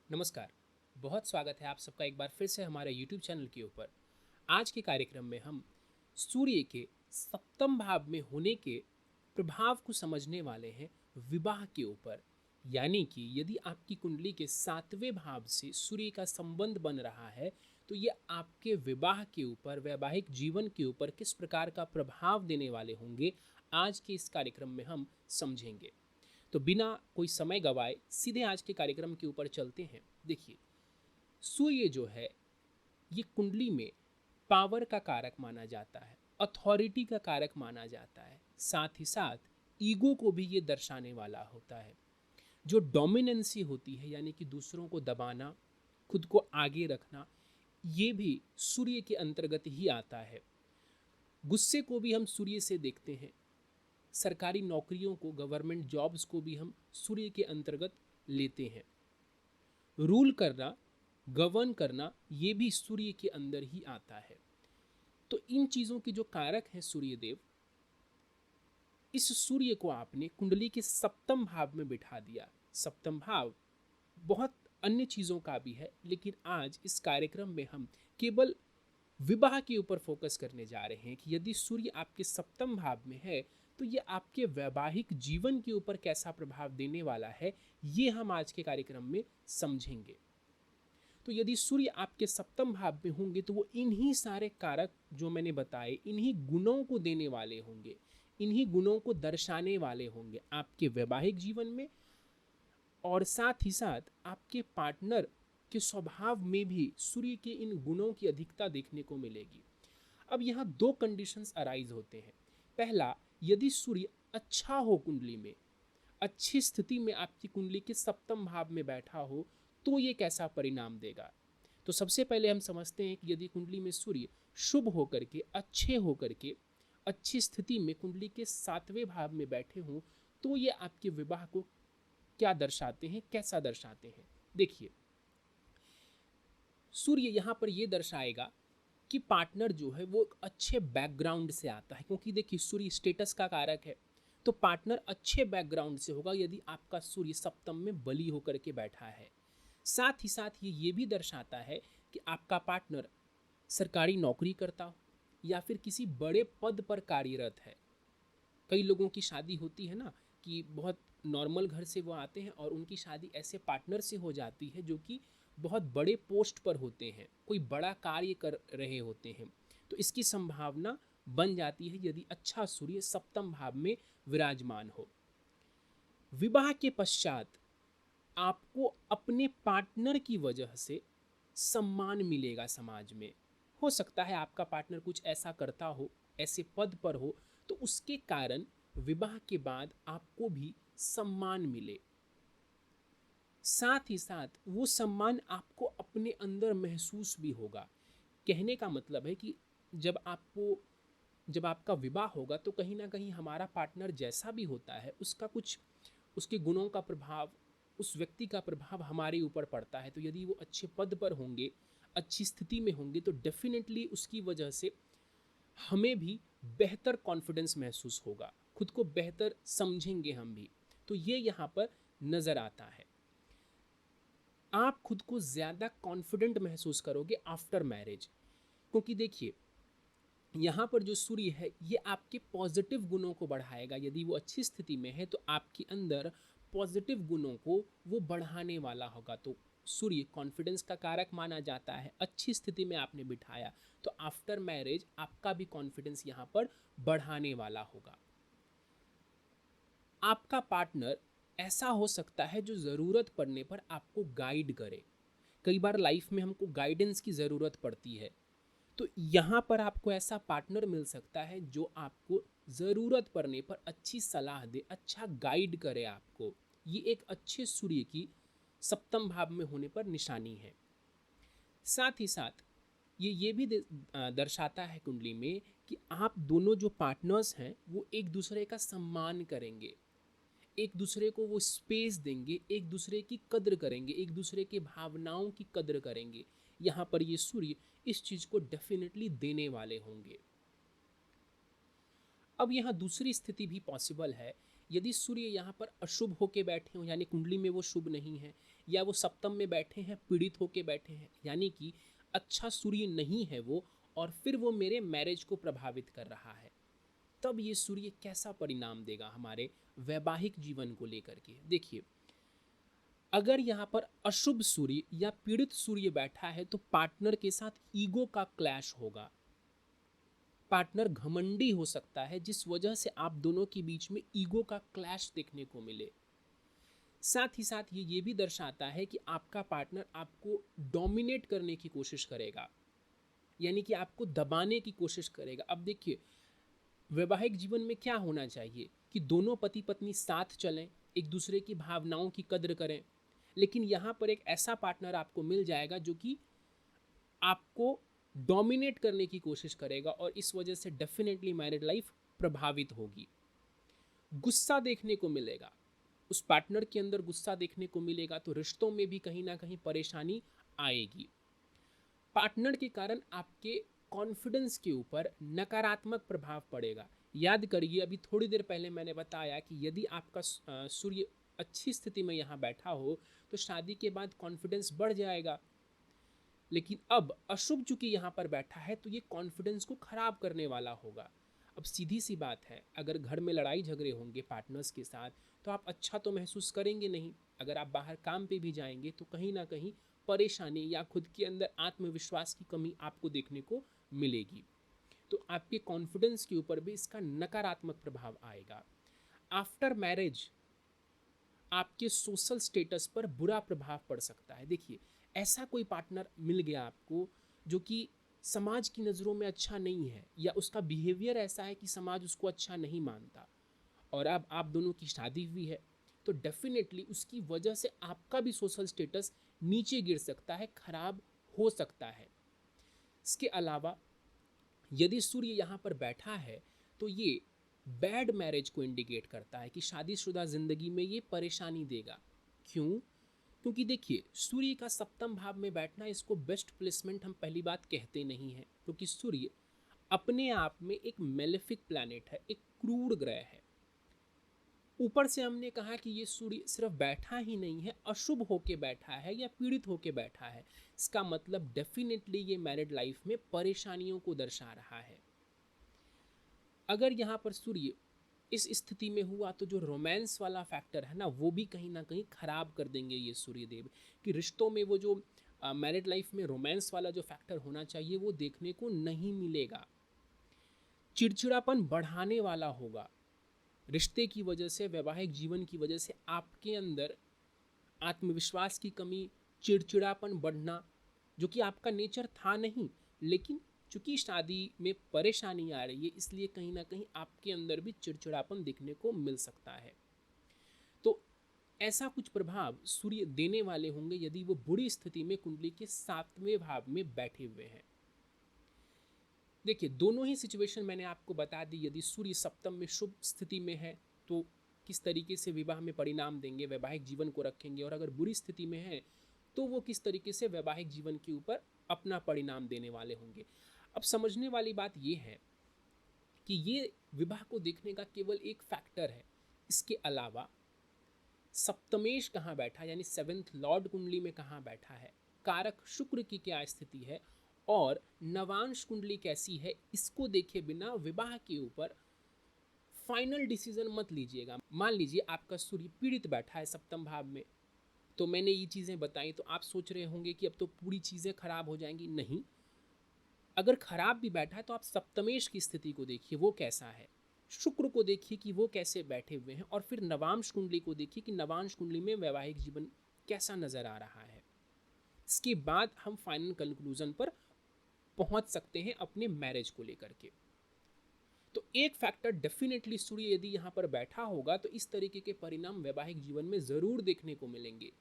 नमस्कार। बहुत स्वागत है आप सबका एक बार फिर से हमारे YouTube चैनल के ऊपर। आज के कार्यक्रम में हम सूर्य के सप्तम भाव में होने के प्रभाव को समझने वाले हैं विवाह के ऊपर। यानी कि यदि आपकी कुंडली के सातवें भाव से सूर्य का संबंध बन रहा है तो ये आपके विवाह के ऊपर, वैवाहिक जीवन के ऊपर किस प्रकार का प्रभाव देने वाले होंगे, आज के इस कार्यक्रम में हम समझेंगे। तो बिना कोई समय गवाए सीधे आज के कार्यक्रम के ऊपर चलते हैं। देखिए, सूर्य जो है ये कुंडली में पावर का कारक माना जाता है, अथॉरिटी का कारक माना जाता है, साथ ही साथ ईगो को भी ये दर्शाने वाला होता है। जो डोमिनेंसी होती है यानी कि दूसरों को दबाना, खुद को आगे रखना, ये भी सूर्य के अंतर्गत ही आता है। गुस्से को भी हम सूर्य से देखते हैं। सरकारी नौकरियों को, गवर्नमेंट जॉब्स को भी हम सूर्य के अंतर्गत लेते हैं। रूल करना, गवर्न करना, ये भी सूर्य के अंदर ही आता है। तो इन चीज़ों के जो कारक हैं सूर्यदेव, इस सूर्य को आपने कुंडली के सप्तम भाव में बिठा दिया। सप्तम भाव बहुत अन्य चीज़ों का भी है, लेकिन आज इस कार्यक्रम में हम केवल विवाह के ऊपर फोकस करने जा रहे हैं कि यदि सूर्य आपके सप्तम भाव में है तो ये आपके वैवाहिक जीवन के ऊपर कैसा प्रभाव देने वाला है, ये हम आज के कार्यक्रम में समझेंगे। तो यदि सूर्य आपके सप्तम भाव में होंगे तो वो इन्हीं सारे कारक जो मैंने बताए, इन्हीं गुणों को देने वाले होंगे, इन्हीं गुणों को दर्शाने वाले होंगे आपके वैवाहिक जीवन में, और साथ ही साथ आपके पार्टनर के स्वभाव में भी सूर्य के इन गुणों की अधिकता देखने को मिलेगी। अब यहाँ दो कंडीशंस अराइज होते हैं। पहला, यदि सूर्य अच्छा हो कुंडली में, अच्छी स्थिति में आपकी कुंडली के सप्तम भाव में बैठा हो तो ये कैसा परिणाम देगा। तो सबसे पहले हम समझते हैं कि यदि कुंडली में सूर्य शुभ होकर के, अच्छे होकर के, अच्छी स्थिति में कुंडली के सातवें भाव में बैठे हों तो ये आपके विवाह को क्या दर्शाते हैं, कैसा दर्शाते हैं। देखिए, सूर्य यहाँ पर ये दर्शाएगा कि पार्टनर जो है वो अच्छे बैकग्राउंड से आता है, क्योंकि देखिए सूर्य स्टेटस का कारक है। तो पार्टनर अच्छे बैकग्राउंड से होगा यदि आपका सूर्य सप्तम में बली होकर के बैठा है। साथ ही साथ ये भी दर्शाता है कि आपका पार्टनर सरकारी नौकरी करता हो या फिर किसी बड़े पद पर कार्यरत है। कई लोगों की शादी होती है ना, कि बहुत नॉर्मल घर से वो आते हैं और उनकी शादी ऐसे पार्टनर से हो जाती है जो कि बहुत बड़े पोस्ट पर होते हैं, कोई बड़ा कार्य कर रहे होते हैं। तो इसकी संभावना बन जाती है यदि अच्छा सूर्य सप्तम भाव में विराजमान हो। विवाह के पश्चात आपको अपने पार्टनर की वजह से सम्मान मिलेगा समाज में। हो सकता है आपका पार्टनर कुछ ऐसा करता हो, ऐसे पद पर हो, तो उसके कारण विवाह के बाद आपको भी सम्मान मिले। साथ ही साथ वो सम्मान आपको अपने अंदर महसूस भी होगा। कहने का मतलब है कि जब आपका विवाह होगा तो कहीं ना कहीं हमारा पार्टनर जैसा भी होता है उसका कुछ, उसके गुणों का प्रभाव, उस व्यक्ति का प्रभाव हमारे ऊपर पड़ता है। तो यदि वो अच्छे पद पर होंगे, अच्छी स्थिति में होंगे, तो डेफिनेटली उसकी वजह से हमें भी बेहतर कॉन्फिडेंस महसूस होगा, खुद को बेहतर समझेंगे हम भी। तो ये यहाँ पर नज़र आता है। आप खुद को ज़्यादा कॉन्फिडेंट महसूस करोगे आफ्टर मैरिज, क्योंकि देखिए यहाँ पर जो सूर्य है ये आपके पॉजिटिव गुणों को बढ़ाएगा। यदि वो अच्छी स्थिति में है तो आपके अंदर पॉजिटिव गुणों को वो बढ़ाने वाला होगा। तो सूर्य कॉन्फिडेंस का कारक माना जाता है। अच्छी स्थिति में आपने बिठाया तो आफ्टर मैरिज आपका भी कॉन्फिडेंस यहाँ पर बढ़ाने वाला होगा। आपका पार्टनर ऐसा हो सकता है जो ज़रूरत पड़ने पर आपको गाइड करे। कई बार लाइफ में हमको गाइडेंस की ज़रूरत पड़ती है, तो यहाँ पर आपको ऐसा पार्टनर मिल सकता है जो आपको ज़रूरत पड़ने पर अच्छी सलाह दे, अच्छा गाइड करे आपको। ये एक अच्छे सूर्य की सप्तम भाव में होने पर निशानी है। साथ ही साथ ये भी दर्शाता है कुंडली में कि आप दोनों जो पार्टनर्स हैं वो एक दूसरे का सम्मान करेंगे, एक दूसरे को वो स्पेस देंगे, एक दूसरे की कद्र करेंगे, एक दूसरे के भावनाओं की कद्र करेंगे। यहाँ पर ये सूर्य इस चीज़ को डेफिनेटली देने वाले होंगे। अब यहाँ दूसरी स्थिति भी पॉसिबल है। यदि सूर्य यहाँ पर अशुभ होके बैठे हों, यानी कुंडली में वो शुभ नहीं है, या वो सप्तम में बैठे हैं, पीड़ित होके बैठे हैं, यानी कि अच्छा सूर्य नहीं है वो, और फिर वो मेरे मैरिज को प्रभावित कर रहा है, तब ये सूर्य कैसा परिणाम देगा हमारे वैवाहिक जीवन को लेकर के। देखिए, अगर यहाँ पर अशुभ सूर्य या पीड़ित सूर्य बैठा है तो पार्टनर के साथ ईगो का क्लैश होगा। पार्टनर घमंडी हो सकता है, जिस वजह से आप दोनों के बीच में ईगो का क्लैश देखने को मिले। साथ ही साथ ये भी दर्शाता है कि आपका पार्टनर आपको डोमिनेट करने की कोशिश करेगा, यानी कि आपको दबाने की कोशिश करेगा। अब देखिए, वैवाहिक जीवन में क्या होना चाहिए कि दोनों पति पत्नी साथ चलें, एक दूसरे की भावनाओं की कद्र करें, लेकिन यहाँ पर एक ऐसा पार्टनर आपको मिल जाएगा जो कि आपको डोमिनेट करने की कोशिश करेगा, और इस वजह से डेफिनेटली मैरिड लाइफ प्रभावित होगी। गुस्सा देखने को मिलेगा, उस पार्टनर के अंदर गुस्सा देखने को मिलेगा, तो रिश्तों में भी कहीं ना कहीं परेशानी आएगी। पार्टनर के कारण आपके कॉन्फिडेंस के ऊपर नकारात्मक प्रभाव पड़ेगा। याद करिए, अभी थोड़ी देर पहले मैंने बताया कि यदि आपका सूर्य अच्छी स्थिति में यहाँ बैठा हो तो शादी के बाद कॉन्फिडेंस बढ़ जाएगा, लेकिन अब अशुभ चूंकि यहाँ पर बैठा है तो ये कॉन्फिडेंस को खराब करने वाला होगा। अब सीधी सी बात है, अगर घर में लड़ाई झगड़े होंगे पार्टनर्स के साथ तो आप अच्छा तो महसूस करेंगे नहीं। अगर आप बाहर काम पे भी जाएंगे तो कहीं ना कहीं परेशानी या खुद के अंदर आत्मविश्वास की कमी आपको देखने को मिलेगी, तो आपके कॉन्फिडेंस के ऊपर भी इसका नकारात्मक प्रभाव आएगा। आफ्टर मैरिज आपके सोशल स्टेटस पर बुरा प्रभाव पड़ सकता है। देखिए, ऐसा कोई पार्टनर मिल गया आपको जो कि समाज की नज़रों में अच्छा नहीं है, या उसका बिहेवियर ऐसा है कि समाज उसको अच्छा नहीं मानता, और अब आप दोनों की शादी हुई है, तो डेफिनेटली उसकी वजह से आपका भी सोशल स्टेटस नीचे गिर सकता है, खराब हो सकता है। इसके अलावा यदि सूर्य यहाँ पर बैठा है तो ये बैड मैरिज को इंडिकेट करता है कि शादीशुदा जिंदगी में ये परेशानी देगा। क्यों? क्योंकि देखिए, सूर्य का सप्तम भाव में बैठना, इसको बेस्ट प्लेसमेंट हम पहली बात कहते नहीं हैं, क्योंकि सूर्य अपने आप में एक मेलेफिक प्लैनेट है, एक क्रूर ग्रह है। ऊपर से हमने कहा कि ये सूर्य सिर्फ बैठा ही नहीं है, अशुभ होके बैठा है या पीड़ित होके बैठा है। इसका मतलब डेफिनेटली ये मैरिड लाइफ में परेशानियों को दर्शा रहा है। अगर यहाँ पर सूर्य इस स्थिति में हुआ तो जो रोमांस वाला फैक्टर है ना, वो भी कहीं ना कहीं खराब कर देंगे ये सूर्यदेव, कि रिश्तों में वो जो मैरिड लाइफ में रोमांस वाला जो फैक्टर होना चाहिए वो देखने को नहीं मिलेगा। चिड़चिड़ापन बढ़ाने वाला होगा। रिश्ते की वजह से, वैवाहिक जीवन की वजह से आपके अंदर आत्मविश्वास की कमी, चिड़चिड़ापन बढ़ना, जो कि आपका नेचर था नहीं, लेकिन चूंकि शादी में परेशानी आ रही है इसलिए कहीं ना कहीं आपके अंदर भी चिड़चिड़ापन दिखने को मिल सकता है। तो ऐसा कुछ प्रभाव सूर्य देने वाले होंगे यदि वो बुरी स्थिति में कुंडली के 7वें भाव में बैठे हुए हैं। देखिए, दोनों ही सिचुएशन मैंने आपको बता दी। यदि सूर्य सप्तम में शुभ स्थिति में है तो किस तरीके से विवाह में परिणाम देंगे, वैवाहिक जीवन को रखेंगे, और अगर बुरी स्थिति में है तो वो किस तरीके से वैवाहिक जीवन के ऊपर अपना परिणाम देने वाले होंगे। अब समझने वाली बात ये है कि ये विवाह को देखने का केवल एक फैक्टर है। इसके अलावा सप्तमेश कहाँ बैठा, यानी 7th लॉर्ड कुंडली में कहाँ बैठा है, कारक शुक्र की क्या स्थिति है, और नवांश कुंडली कैसी है, इसको देखे बिना विवाह के ऊपर फाइनल डिसीजन मत लीजिएगा। मान लीजिए आपका सूर्य पीड़ित बैठा है सप्तम भाव में, तो मैंने ये चीज़ें बताई तो आप सोच रहे होंगे कि अब तो पूरी चीज़ें खराब हो जाएंगी। नहीं, अगर खराब भी बैठा है तो आप सप्तमेश की स्थिति को देखिए वो कैसा है, शुक्र को देखिए कि वो कैसे बैठे हुए हैं, और फिर नवांश कुंडली को देखिए कि नवांश कुंडली में वैवाहिक जीवन कैसा नजर आ रहा है। इसके बाद हम फाइनल कंक्लूजन पर पहुंच सकते हैं अपने मैरिज को लेकर के। तो एक फैक्टर डेफिनेटली सूर्य यदि यहाँ पर बैठा होगा तो इस तरीके के परिणाम वैवाहिक जीवन में जरूर देखने को मिलेंगे।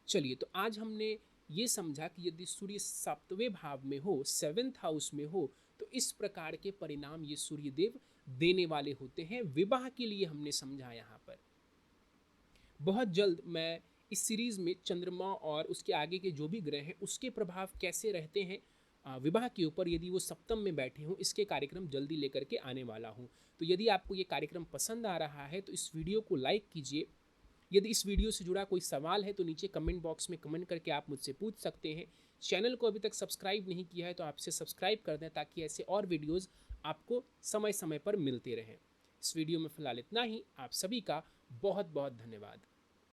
चलिए, तो आज हमने ये समझा कि यदि सूर्य 7वें भाव में हो, 7th हाउस में हो, तो इस प्रकार के परिणाम ये सूर्यदेव देने वाले होते हैं। विवाह के लिए हमने समझा। यहाँ पर बहुत जल्द मैं इस सीरीज में चंद्रमा और उसके आगे के जो भी ग्रह हैं उसके प्रभाव कैसे रहते हैं विवाह के ऊपर, यदि वो सप्तम में बैठे हों, इसके कार्यक्रम जल्दी लेकर के आने वाला हूँ। तो यदि आपको ये कार्यक्रम पसंद आ रहा है तो इस वीडियो को लाइक कीजिए, यदि इस वीडियो से जुड़ा कोई सवाल है तो नीचे कमेंट बॉक्स में कमेंट करके आप मुझसे पूछ सकते हैं। चैनल को अभी तक सब्सक्राइब नहीं किया है तो आपसे सब्सक्राइब कर दें ताकि ऐसे और वीडियोज़ आपको समय समय पर मिलते रहें। इस वीडियो में फ़िलहाल इतना ही। आप सभी का बहुत बहुत धन्यवाद।